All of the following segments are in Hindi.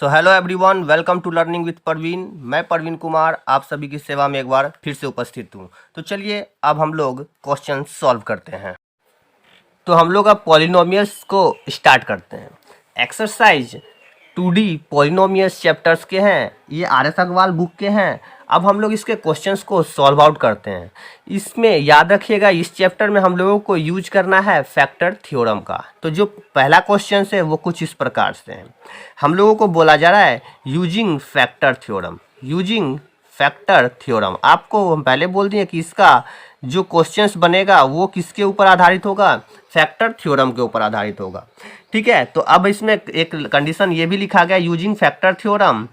So hello everyone, welcome to learning with Parveen. मैं परवीन कुमार आप सभी की सेवा में एक बार फिर से उपस्थित हूँ। तो चलिए अब हम लोग क्वेश्चन सॉल्व करते हैं। तो हम लोग अब पॉलिनोमियल्स को स्टार्ट करते हैं। एक्सरसाइज 2D पॉलिनोमियल्स चैप्टर्स के हैं, ये RS अग्रवाल बुक के हैं। अब हम लोग इसके क्वेश्चंस को सॉल्व आउट करते हैं। इसमें याद रखिएगा, इस चैप्टर में हम लोगों को यूज करना है फैक्टर थ्योरम का। तो जो पहला क्वेश्चन है वो कुछ इस प्रकार से है। हम लोगों को बोला जा रहा है using factor theorem. Using factor theorem आपको हम पहले बोल दिए कि इसका जो क्वेश्चंस बनेगा वो किसके ऊपर आधारित होगा, फैक्टर थ्योरम के ऊपर आधारित होगा। ठीक है, तो अब इसमें एक कंडीशन ये भी लिखा गया, using factor theorem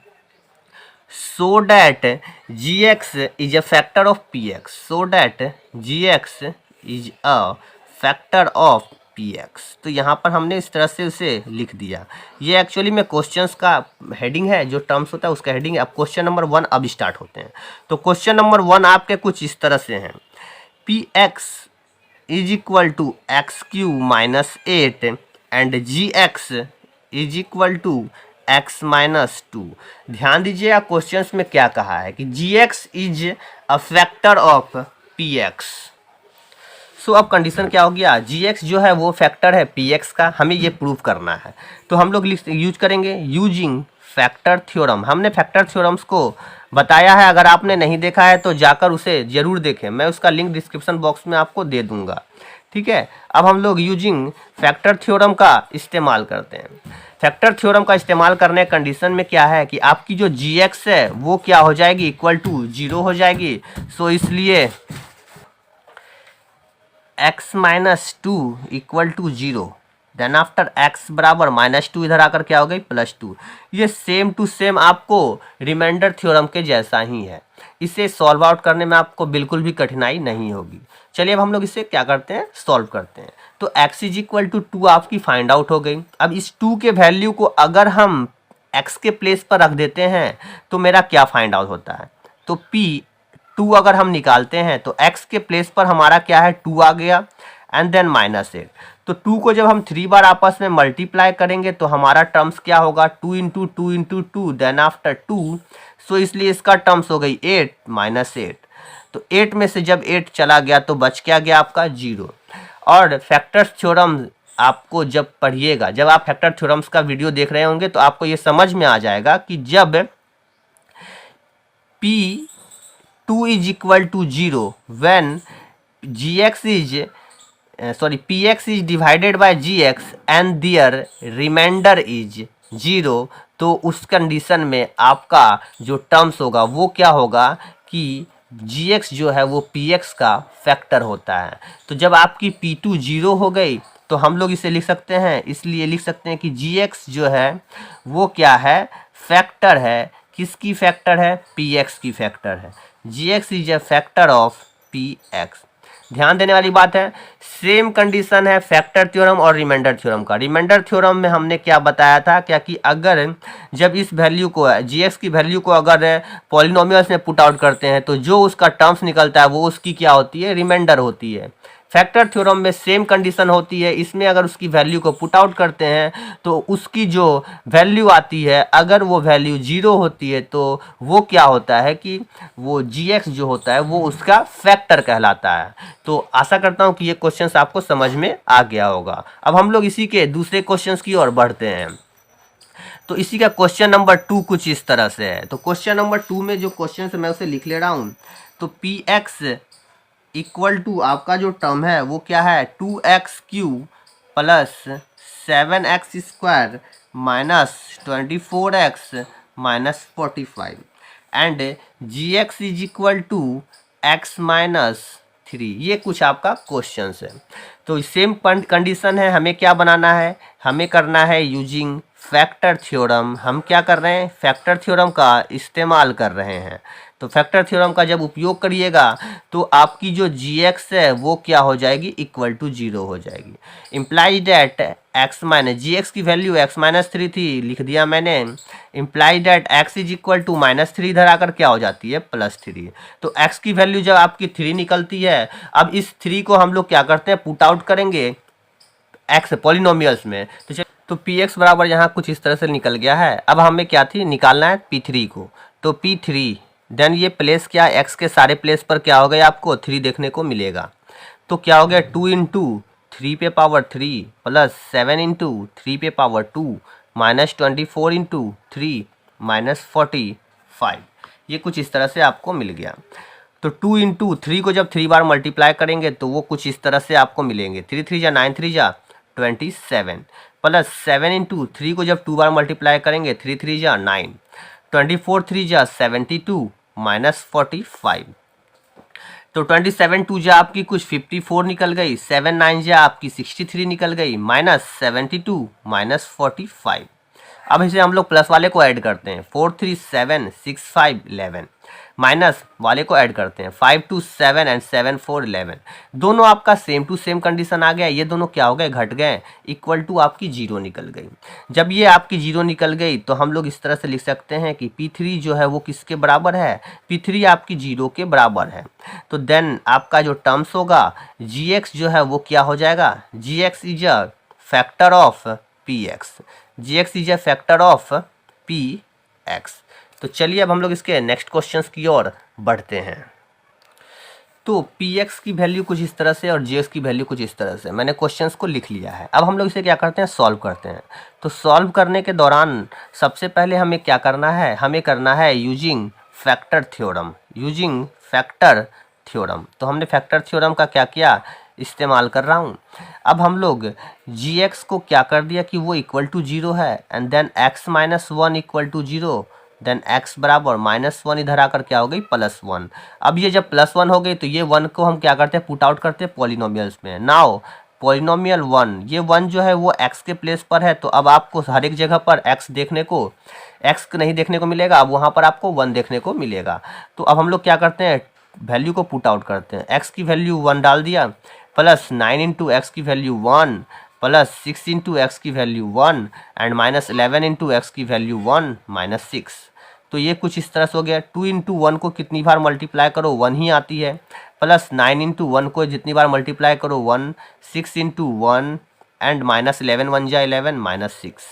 so that gx is a factor of px, so that gx is a factor of px। तो यहाँ पर हमने इस तरह से उसे लिख दिया। ये एक्चुअली में क्वेश्चंस का हेडिंग है, जो टर्म्स होता है उसका हेडिंग है। अब क्वेश्चन नंबर 1 अब स्टार्ट होते हैं। तो क्वेश्चन नंबर 1 आपके कुछ इस तरह से हैं, px is equal to x q minus 8 and gx is equal to x minus 2। ध्यान दीजिएगा क्वेश्चंस में क्या कहा है कि gx is a factor of px। सो अब कंडीशन क्या हो गया, gx जो है वो फैक्टर है px का, हमें ये प्रूव करना है। तो हम लोग यूज करेंगे यूजिंग फैक्टर थ्योरम। हमने फैक्टर थ्योरम्स को बताया है, अगर आपने नहीं देखा है तो जाकर उसे जरूर देखें, मैं उसका लिंक डिस्क्रिप्शन बॉक्स में आपको दे दूंगा। ठीक है, अब हम लोग यूजिंग फैक्टर थ्योरम का इस्तेमाल करते हैं। फैक्टर थ्योरम का इस्तेमाल करने कंडीशन में क्या है कि आपकी जो gx है वो क्या हो जाएगी, इक्वल टू 0 हो जाएगी। सो इसलिए x minus 2 equal to 0, then after x बराबर माइनस 2 इधर आकर क्या हो गई +2। ये सेम टू सेम आपको रिमाइंडर थ्योरम के जैसा ही है। इसे सॉल्व आउट करने में आपको बिल्कुल भी कठिनाई नहीं होगी। चलिए अब हम लोग इसे क्या करते हैं, सॉल्व करते हैं। तो x इज इक्वल टू 2 आपकी फाइंड आउट हो गई। अब इस 2 के वैल्यू को अगर हम x के प्लेस पर रख देते हैं तो मेरा क्या फाइंड आउट होता है, तो p2 अगर हम निकालते हैं तो x के प्लेस पर हमारा क्या है 2 आ गया एंड देन -8। तो 2 को जब हम 3 बार आपस में मल्टीप्लाई करेंगे तो हमारा टर्म्स क्या होगा, 2 इंटू 2 इंटू 2 देन आफ्टर 2। सो इसलिए इसका टर्म्स हो गई 8 -8। तो 8 में से जब 8 चला गया तो बच क्या गया आपका 0। और फैक्टर थ्योरम आपको जब पढ़िएगा, जब आप फैक्टर थ्योरम्स का वीडियो देख रहे होंगे तो आपको ये समझ में आ जाएगा कि जब p2 is equal to 0 when px is divided by gx and their remainder is 0, तो उस कंडीशन में आपका जो टर्म्स होगा वो क्या होगा कि gx जो है वो px का फैक्टर होता है। तो जब आपकी p2 0 हो गई तो हम लोग इसे लिख सकते हैं, इसलिए लिख सकते हैं कि gx जो है वो क्या है, फैक्टर है। किसकी फैक्टर है, px की फैक्टर है। gx is a factor of px। ध्यान देने वाली बात है, सेम कंडीशन है फैक्टर थ्योरम और रिमाइंडर थ्योरम का। रिमाइंडर थ्योरम में हमने क्या बताया था, क्या कि अगर जब इस वैल्यू को gx की वैल्यू को अगर पॉलिनोमियल्स में पुट आउट करते हैं तो जो उसका टर्म्स निकलता है वो उसकी क्या होती है, रिमाइंडर होती है। फैक्टर थ्योरम में सेम कंडीशन होती है, इसमें अगर उसकी वैल्यू को पुट आउट करते हैं तो उसकी जो वैल्यू आती है, अगर वो वैल्यू 0 होती है तो वो क्या होता है कि वो gx जो होता है वो उसका फैक्टर कहलाता है। तो आशा करता हूँ कि ये क्वेश्चंस आपको समझ में आ गया होगा। अब हम लोग इसी के दूसरे क्वेश्चंस की ओर बढ़ते हैं। तो इसी का क्वेश्चन नंबर 2 कुछ इस तरह से है। तो क्वेश्चन नंबर 2 में जो क्वेश्चन है मैं उसे लिख ले रहा हूँ। तो px इक्वल टू आपका जो टर्म है वो क्या है, 2x³ plus 7x² minus 24x minus 45 and gx is equal to x minus 3। ये कुछ आपका क्वेश्चन है। तो सेम कंडीशन है, हमें क्या बनाना है, हमें करना है यूजिंग फैक्टर थ्योरम। हम क्या कर रहे हैं, फैक्टर थ्योरम का इस्तेमाल कर रहे हैं। तो फैक्टर थ्योरम का जब उपयोग करिएगा तो आपकी जो gx है वो क्या हो जाएगी, इक्वल टू 0 हो जाएगी। Imply that x minus gx की वैल्यू x माइनस 3 थी, लिख दिया मैंने। Imply that x is equal to -3 इधर आकर क्या हो जाती है, +3। तो x की वैल्यू जब आपकी 3 निकलती है, अब इस 3 को हम लोग क्या करते हैं, पुट आउट करेंगे x पॉलिनोमियल्स में। तो तो पी एक्स बराबर यहाँ कुछ इस तरह से निकल गया है। अब हमें क्या थी, निकालना है पी थ्री को। तो पी थ्री देन ये प्लेस क्या, एक्स के सारे प्लेस पर क्या हो गया, आपको थ्री देखने को मिलेगा। तो क्या हो गया, 2 इंटू थ्री पे पावर 3 प्लस 7 इंटू थ्री पे power 2 minus 24 into three minus 45। ये कुछ इस तरह से आपको मिल गया। तो 2 इंटू थ्री को जब 3 बार मल्टीप्लाई करेंगे तो वो कुछ इस तरह से आपको मिलेंगे। 3 3 जा 9 3 जा 27 प्लस 7 इंटू थ्री को जब 2 बार मल्टीप्लाई करेंगे 3 3 जा 9, 24 3 जा 72 माइनस 45। तो 27 टू जा आपकी कुछ 54 निकल गई, 7 9 जा आपकी 63 निकल गई, माइनस 72 माइनस 45। अब इसे हम लोग प्लस वाले को ऐड करते हैं, 4 3 7 6 5 11 माइनस वाले को ऐड करते हैं, 5 2 7 एंड 7 4 11। दोनों आपका सेम टू सेम कंडीशन आ गया, ये दोनों क्या हो गए, घट गए, इक्वल टू आपकी जीरो निकल गई। जब ये आपकी जीरो निकल गई तो हम लोग इस तरह से लिख सकते हैं कि P3 जो है वो किसके बराबर है, P3 आपकी जीरो के बराबर है। तो देन आपका जो टर्म्स होगा Gx जो है वो क्या हो जाएगा, Gx is a factor of Px, Gx is a factor of Px। तो चलिए अब हम लोग इसके नेक्स्ट क्वेश्चंस की ओर बढ़ते हैं। तो Px की वैल्यू कुछ इस तरह से और Gx की वैल्यू कुछ इस तरह से, मैंने क्वेश्चंस को लिख लिया है। अब हम लोग इसे क्या करते हैं, सॉल्व करते हैं। तो सॉल्व करने के दौरान सबसे पहले हमें क्या करना है, हमें करना है using factor theorem, using factor theorem. तो हमने फैक्टर थ्योरम का क्या किया, इस्तेमाल कर रहा हूँ। अब हम लोग Gx को क्या कर दिया कि वो इक्वल टू जीरो है, and then x minus one equal to zero, then x बराबर माइनस वन, इधर आकर क्या हो गई, प्लस वन। अब ये जब प्लस वन हो गई तो ये वन को हम क्या करते हैं, पुट आउट करते हैं पॉलिनोमियल्स में। नाउ पॉलिनोमियल वन, ये वन जो है वो x के प्लेस पर है, तो अब आपको हर एक जगह पर x देखने को, x नहीं देखने को मिलेगा, अब वहाँ पर आपको वन देखने को मिलेगा। तो अब हम लोग क्या करते हैं, वैल्यू को पुट आउट करते हैं। x की वैल्यू वन डाल दिया, प्लस 9 इंटू एक्स की वैल्यू 1 प्लस 6 इंटू एक्स की value 1 and minus 11 into x की वैल्यू 1 माइनस 6। तो ये कुछ इस तरह से हो गया। 2 इंटू वन को कितनी बार मल्टीप्लाई करो, 1 ही आती है, प्लस 9 इंटू वन को जितनी बार मल्टीप्लाई करो 1, 6 इंटू वन एंड माइनस 11 1 जा 11 माइनस 6।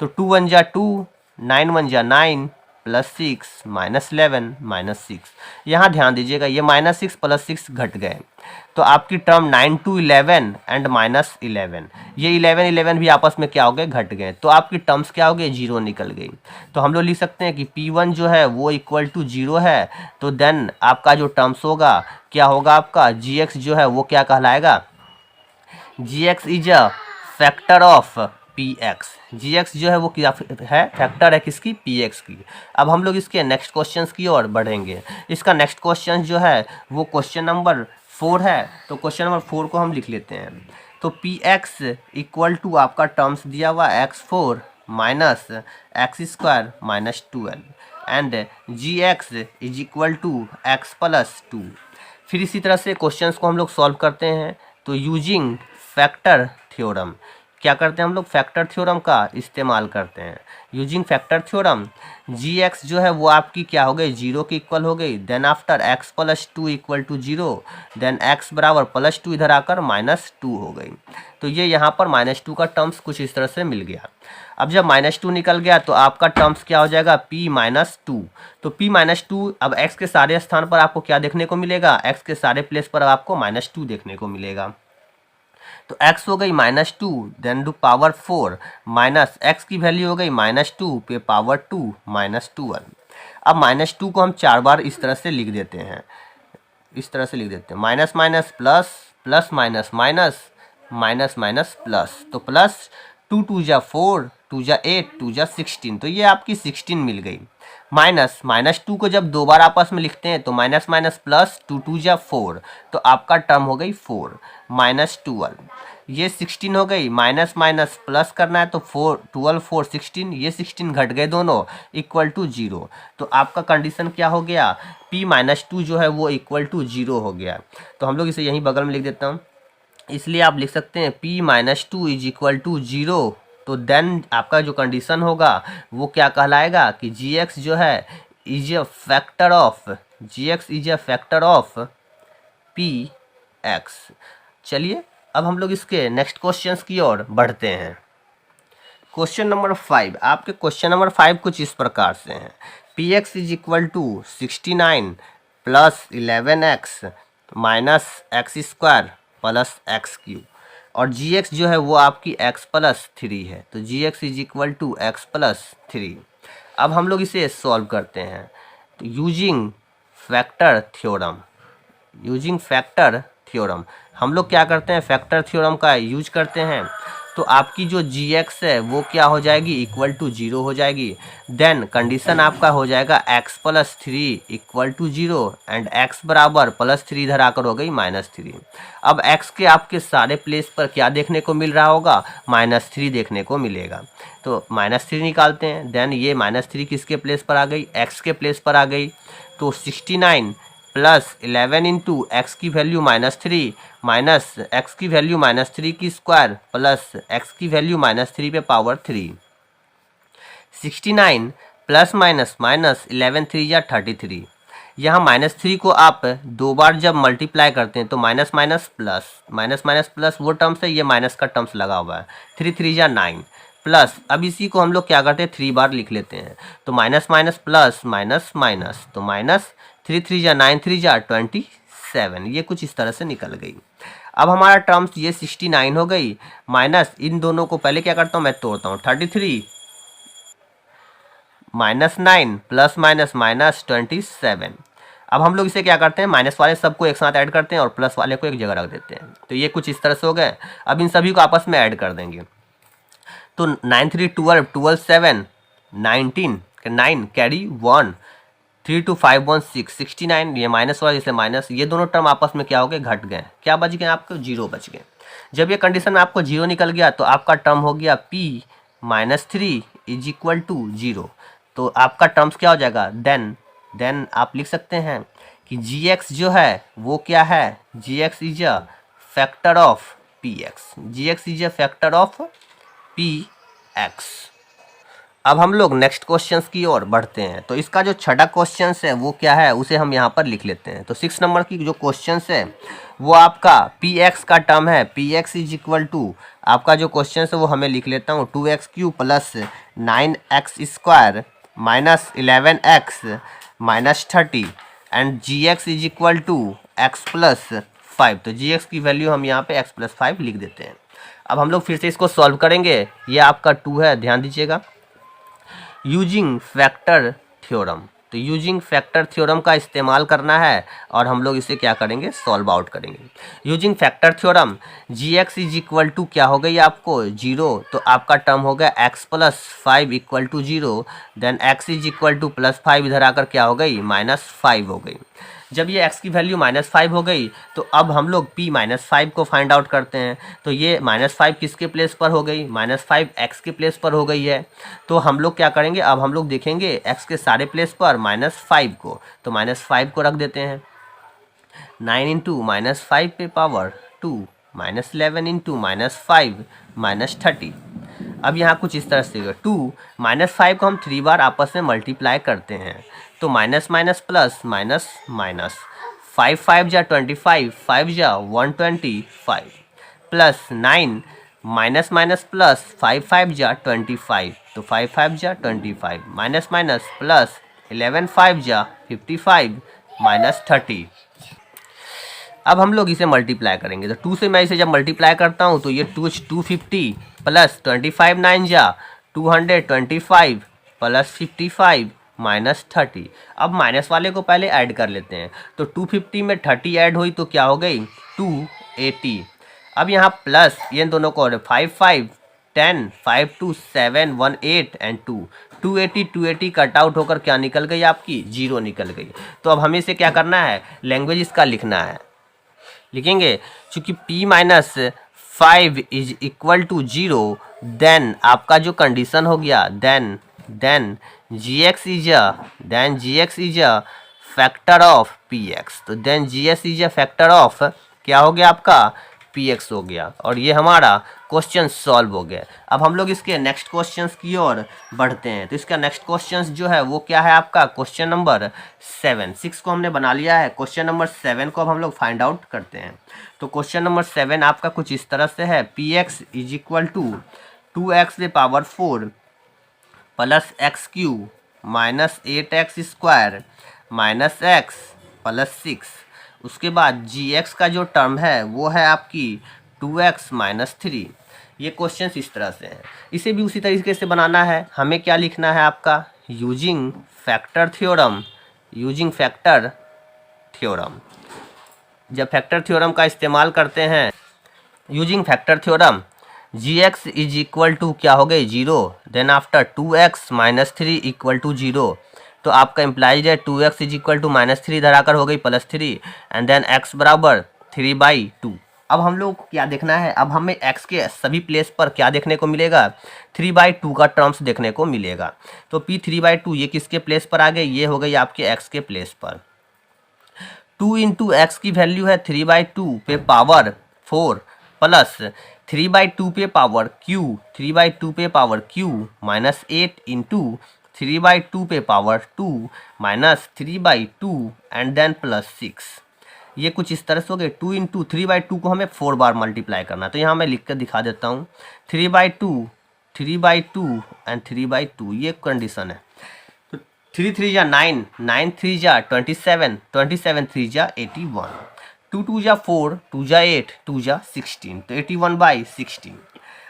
तो 2 1 जा 2, 9 1 जा 9 प्लस 6 माइनस 11 माइनस 6। यहाँ ध्यान दीजिएगा ये माइनस 6 प्लस 6 घट गए, तो आपकी टर्म 9 टू 11 एंड माइनस 11, ये 11 11 भी आपस में क्या हो गए, घट गए, तो आपकी टर्म्स क्या हो गए, जीरो निकल गई। तो हम लोग लिख सकते हैं कि P1 जो है वो इक्वल टू जीरो है, तो देन आपका जो टर्म्स होगा क्या होगा, आपका Gx जो है वो क्या कहलाएगा, Gx is a factor of Px। Gx जो है वो क्या है, फैक्टर है किसकी, Px की। अब हम लोग इसके नेक्स्ट क्वेश्चंस की ओर बढ़ेंगे। इसका नेक्स्ट क्वेश्चन जो है वो क्वेश्चन नंबर 4 है, तो क्वेश्चन नंबर 4 को हम लिख लेते हैं। तो Px इक्वल टू आपका टर्म्स दिया हुआ x4 minus x square minus 12 and Gx is equal to x plus 2। फिर इसी तरह से क्वेश्चंस को हम लोग सॉल्व करते हैं। तो यूजिंग फैक्टर थ्योरम, क्या करते हैं हम लोग, फैक्टर थ्योरम का इस्तेमाल करते हैं। यूजिंग फैक्टर थ्योरम Gx जो है वो आपकी क्या हो गई, जीरो की इक्वल हो गई, then after x plus 2 equal to zero, then x बराबर प्लस 2 इधर आकर माइनस 2 हो गई। तो ये यहाँ पर माइनस 2 का टर्म्स कुछ इस तरह से मिल गया। अब जब माइनस 2 निकल गया तो आपका टर्म्स क्या हो जाएगा, p माइनस 2। तो p माइनस 2, अब x के सारे स्थान पर आपको क्या देखने को मिलेगा, x के सारे प्लेस पर आपको माइनस 2 देखने को मिलेगा। तो x हो गई minus 2 then to power 4 minus x की वैल्यू हो गई माइनस 2 पे पावर 2 माइनस 12। अब माइनस 2 को हम 4 बार इस तरह से लिख देते हैं, इस तरह से लिख देते हैं, minus minus plus, plus minus minus, minus minus plus. तो प्लस 2 2 जा 4, 2 जा 8, 2 जा 16, तो ये आपकी 16 मिल गई। माइनस माइनस 2 को जब दो बार आपस में लिखते हैं तो माइनस माइनस प्लस, 2 2 जा 4, तो आपका टर्म हो गई 4 माइनस 12। ये 16 हो गई, माइनस माइनस प्लस करना है तो 4 12 4 16, ये 16 घट गए दोनों, इक्वल टू जीरो। तो आपका कंडीशन क्या हो गया, p माइनस 2 जो है वो इक्वल टू जीरो हो गया। तो हम लोग इसे यहीं बगल में लिख देता हूँ, इसलिए आप लिख सकते हैं p minus 2 is equal to zero. तो देन आपका जो कंडीशन होगा वो क्या कहलाएगा कि Gx जो है is a factor of, Gx is a factor of Px। चलिए अब हम लोग इसके नेक्स्ट क्वेश्चंस की ओर बढ़ते हैं। क्वेश्चन नंबर 5, आपके क्वेश्चन नंबर 5 कुछ इस प्रकार से हैं। P x is equal to 69 plus 11x minus x square plus x cube, और जी एक्स जो है वो आपकी x प्लस 3 है, तो g x is equal to x plus 3। अब हम लोग इसे सॉल्व करते हैं, तो यूजिंग फैक्टर थ्योरम हम लोग क्या करते हैं, फैक्टर थ्योरम का यूज करते हैं। तो आपकी जो जी एक्स है वो क्या हो जाएगी, इक्वल टू 0 हो जाएगी। देन कंडीशन आपका हो जाएगा x plus 3 equal to 0 and x बराबर प्लस 3 इधर आकर हो गई -3। अब x के आपके सारे प्लेस पर क्या देखने को मिल रहा होगा, -3 देखने को मिलेगा। तो -3 निकालते हैं। देन ये -3 किसके प्लेस पर आ गई, x के प्लेस पर आ गई। तो 69 प्लस 11 इंटू एक्स की वैल्यू -3 माइनस एक्स की वैल्यू -3 की स्क्वायर प्लस एक्स की वैल्यू -3 पे पावर 3। 69 प्लस माइनस माइनस 11 3 या 33। यहाँ -3 को आप दो बार जब मल्टीप्लाई करते हैं तो माइनस माइनस प्लस वो टर्म्स है, ये माइनस का टर्म्स लगा हुआ है। 3 3 या 9 प्लस, अब इसी को हम लोग क्या करते हैं 3 बार लिख लेते हैं, तो minus minus plus minus minus, तो माइनस 3 3 या 9 3 या 27, ये कुछ इस तरह से निकल गई। अब हमारा टर्म्स ये 69 हो गई, माइनस इन दोनों को पहले क्या करता हूँ मैं तोड़ता हूँ, 33 -9 प्लस माइनस -27। अब हम लोग इसे क्या करते हैं, माइनस वाले सबको एक साथ ऐड करते हैं और प्लस वाले को एक जगह रख देते हैं, तो ये कुछ इस तरह से हो गए। अब इन सभी को आपस में ऐड कर देंगे, तो 9 3 12 12 7 19 9 कैरी 1 3 2 5 1 6 69, ये माइनस वाला इसलिए माइनस, ये दोनों टर्म आपस में क्या हो गए, घट गए। क्या बच गए आपको, 0 बच गए। जब ये कंडीशन में आपको 0 निकल गया तो आपका टर्म हो गया p -3 इज इक्वल टू 0। तो आपका टर्म्स क्या हो जाएगा, देन आप लिख सकते हैं कि जी एक्स जो है वो क्या है, g x is a factor of p x, g x is a factor of p x. अब हम लोग नेक्स्ट क्वेश्चंस की ओर बढ़ते हैं, तो इसका जो छठा क्वेश्चंस है वो क्या है उसे हम यहाँ पर लिख लेते हैं। तो 6 नंबर की जो क्वेश्चंस है वो आपका पी एक्स का टर्म है, p x is equal to, आपका जो क्वेश्चन है वो हमें लिख लेता हूँ 2x³ plus 9x square minus 11x minus 30 and g x is equal to x plus 5। तो जी एक्स की वैल्यू हम यहाँ पे x प्लस 5 लिख देते हैं। अब हम लोग फिर से इसको सॉल्व करेंगे, ये आपका 2 है, ध्यान दीजिएगा। यूजिंग फैक्टर थ्योरम, तो यूजिंग फैक्टर थ्योरम का इस्तेमाल करना है और हम लोग इसे क्या करेंगे, सॉल्व आउट करेंगे। Using factor theorem g x is equal to क्या हो गई आपको 0, तो आपका टर्म हो गया x plus 5 equal to 0, then x is equal to plus 5 इधर आकर क्या हो गई, -5 हो गई। जब ये x की वैल्यू -5 हो गई तो अब हम लोग p -5 को फाइंड आउट करते हैं। तो ये -5 किसके प्लेस पर हो गई, -5 x के प्लेस पर हो गई है। तो हम लोग क्या करेंगे, अब हम लोग देखेंगे x के सारे प्लेस पर -5 को, तो -5 को रख देते हैं। 9 इंटू -5 पे पावर 2 -11 इंटू -5 -30। अब यहाँ कुछ इस तरह से 2 -5 को हम 3 बार आपस में मल्टीप्लाई करते हैं, तो minus minus plus minus minus 5 5 जा 25 5 जा 125 प्लस 9 माइनस माइनस प्लस 5 5 जा 25, तो 5 5 जा 25 माइनस माइनस प्लस 11 5 जा 55 -30। अब हम लोग इसे मल्टीप्लाई करेंगे, तो 2 से मैं इसे जब मल्टीप्लाई करता हूँ तो ये 250 प्लस 25 9 जा 225 प्लस 55 -30। अब माइनस वाले को पहले ऐड कर लेते हैं, तो 250 में 30 ऐड हुई तो क्या हो गई 280। अब यहाँ प्लस ये दोनों को 5 5 10 5 2 7 1 8 एंड 2 280 कट आउट होकर क्या निकल गई आपकी 0 निकल गई। तो अब हमें इसे क्या करना है, लैंग्वेज इसका लिखना है, लिखेंगे चूँकि p - 5 is equal to 0, then आपका जो कंडीशन हो गया then g x is a factor of p x, तो then g x is a factor of क्या हो गया आपका पी एक्स हो गया, और ये हमारा क्वेश्चन सॉल्व हो गया। अब हम लोग इसके नेक्स्ट क्वेश्चंस की ओर बढ़ते हैं, तो इसका नेक्स्ट क्वेश्चंस जो है वो क्या है आपका क्वेश्चन नंबर 7। 6 को हमने बना लिया है, क्वेश्चन नंबर 7 को अब हम लोग फाइंड आउट करते हैं। तो क्वेश्चन नंबर 7 आपका कुछ इस तरह से है, p x is equal to 2x⁴ plus x cube minus 8x square minus x plus 6। उसके बाद gx का जो टर्म है वो है आपकी 2x - 3। ये क्वेश्चन इस तरह से है। इसे भी उसी तरीके से बनाना है। हमें क्या लिखना है आपका यूजिंग फैक्टर थ्योरम। जब फैक्टर थ्योरम का इस्तेमाल करते हैं using factor theorem, gx is equal to क्या हो गई 0, then after 2x - 3 equal to 0। तो आपका इम्प्लाइज है 2x इज इक्वल टू -3 इधर आकर हो गई +3 एंड देन x बराबर 3/2। अब हम लोग को क्या देखना है, अब हमें x के सभी प्लेस पर क्या देखने को मिलेगा 3/2 का टर्म्स देखने को मिलेगा। तो p 3/2 ये किसके प्लेस पर आ गई, ये हो गई आपके x के प्लेस पर। 2 इंटू एक्स की वैल्यू है 3/2 पे पावर 4 प्लस 3/2 पे पावर q माइनस 8 इंटू 3/2 पे power 2 minus 3/2 and then plus 6। ये कुछ इस तरह से हो गए। 2 इंटू 3/2 को हमें 4 बार मल्टीप्लाई करना है। तो यहाँ मैं लिख कर दिखा देता हूँ 3/2 एंड 3/2 ये कंडीशन है। 3 3 जा 9, 9 3 जा 27, 27 3 जा 81, 2 2 जा 4, 2 जा 8, 2 जा 16, तो 81/16।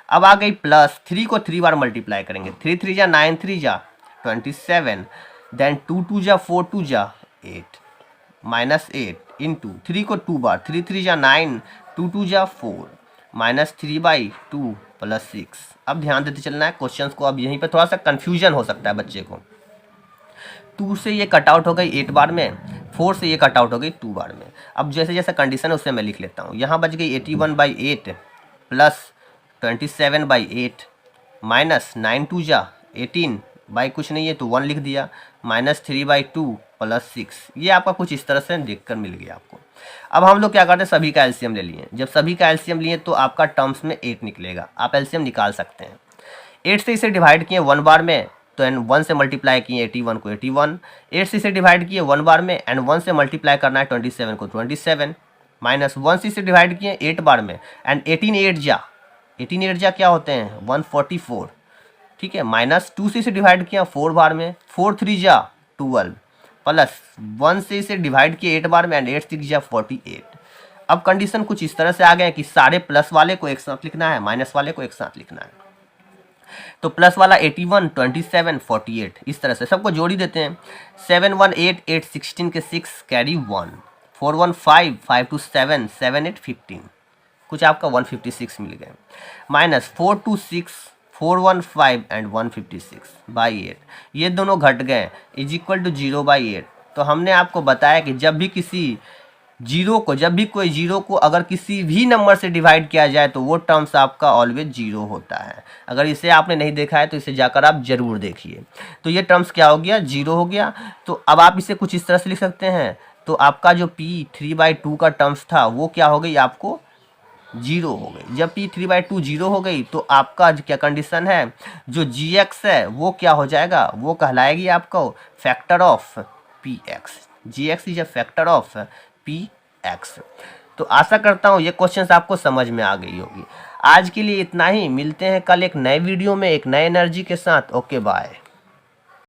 अब आ गई प्लस 3 को 3 बार मल्टीप्लाई करेंगे। 3 3 जा 9, 3 जा 27, देन 2 2 जा 4, 2 जा 8 माइनस 8 इंटू 3 को 2 बार, 3 3 जा 9, 2 2 जा 4 माइनस 3/2 प्लस 6। अब ध्यान देते चलना है क्वेश्चंस को। अब यहीं पे थोड़ा सा कंफ्यूजन हो सकता है बच्चे को। 2 से ये कट आउट हो गई 8 बार में, 4 से ये कट आउट हो गई 2 बार में। अब जैसे जैसे कंडीशन है उससे मैं लिख लेता हूँ। यहाँ बच गई 81/8 प्लस 27/8 माइनस 9 2 जा 18 बाई कुछ नहीं है तो 1 लिख दिया माइनस 3/2 प्लस 6। ये आपका कुछ इस तरह से देख कर मिल गया आपको। अब हम लोग क्या करते हैं सभी का एलसीएम ले लिए। जब सभी का एलसीएम लिए तो आपका टर्म्स में 8 निकलेगा। आप एलसीएम निकाल सकते हैं। 8 से इसे डिवाइड किए 1 बार में तो एंड 1 से मल्टीप्लाई किए 81 को 81, 8 से इसे डिवाइड किए 1 बार में एंड 1 से मल्टीप्लाई करना है 27 को 27, माइनस 1 से इसे डिवाइड किए 8 बार में एंड 18 8 जा क्या होते हैं 144, ठीक है। माइनस 2 से इसे डिवाइड किया 4 बार में, 4 3 जा 12 प्लस 1 से इसे डिवाइड किए 8 बार में एंड 8 6 जा 48। अब कंडीशन कुछ इस तरह से आ गए कि सारे प्लस वाले को एक साथ लिखना है, माइनस वाले को एक साथ लिखना है। तो प्लस वाला 81 27 48 इस तरह से सबको जोड़ी देते हैं। 7 1 8 8 16 के 6 कैरी 1, 4 1 5 5 2 7 7 8 15, कुछ आपका 156 मिल गए। माइनस 4 2 6 4 1 5 एंड 156/8 ये दोनों घट गए इज इक्वल टू 0/8। तो हमने आपको बताया कि जब भी कोई जीरो को अगर किसी भी नंबर से डिवाइड किया जाए तो वो टर्म्स आपका ऑलवेज 0 होता है। अगर इसे आपने नहीं देखा है तो इसे जाकर आप जरूर देखिए। तो ये टर्म्स क्या हो गया 0 हो गया। तो अब आप इसे कुछ इस तरह से लिख सकते हैं। तो आपका जो p 3/2 का टर्म्स था वो क्या हो गई आपको 0 हो गई। जब p 3/2 0 हो गई तो आपका क्या कंडीशन है जो gx है वो क्या हो जाएगा, वो कहलाएगी आपको factor of px। gx is a factor of px। तो आशा करता हूँ ये क्वेश्चंस आपको समझ में आ गई होगी। आज के लिए इतना ही, मिलते हैं कल एक नए वीडियो में एक नए एनर्जी के साथ। Okay bye.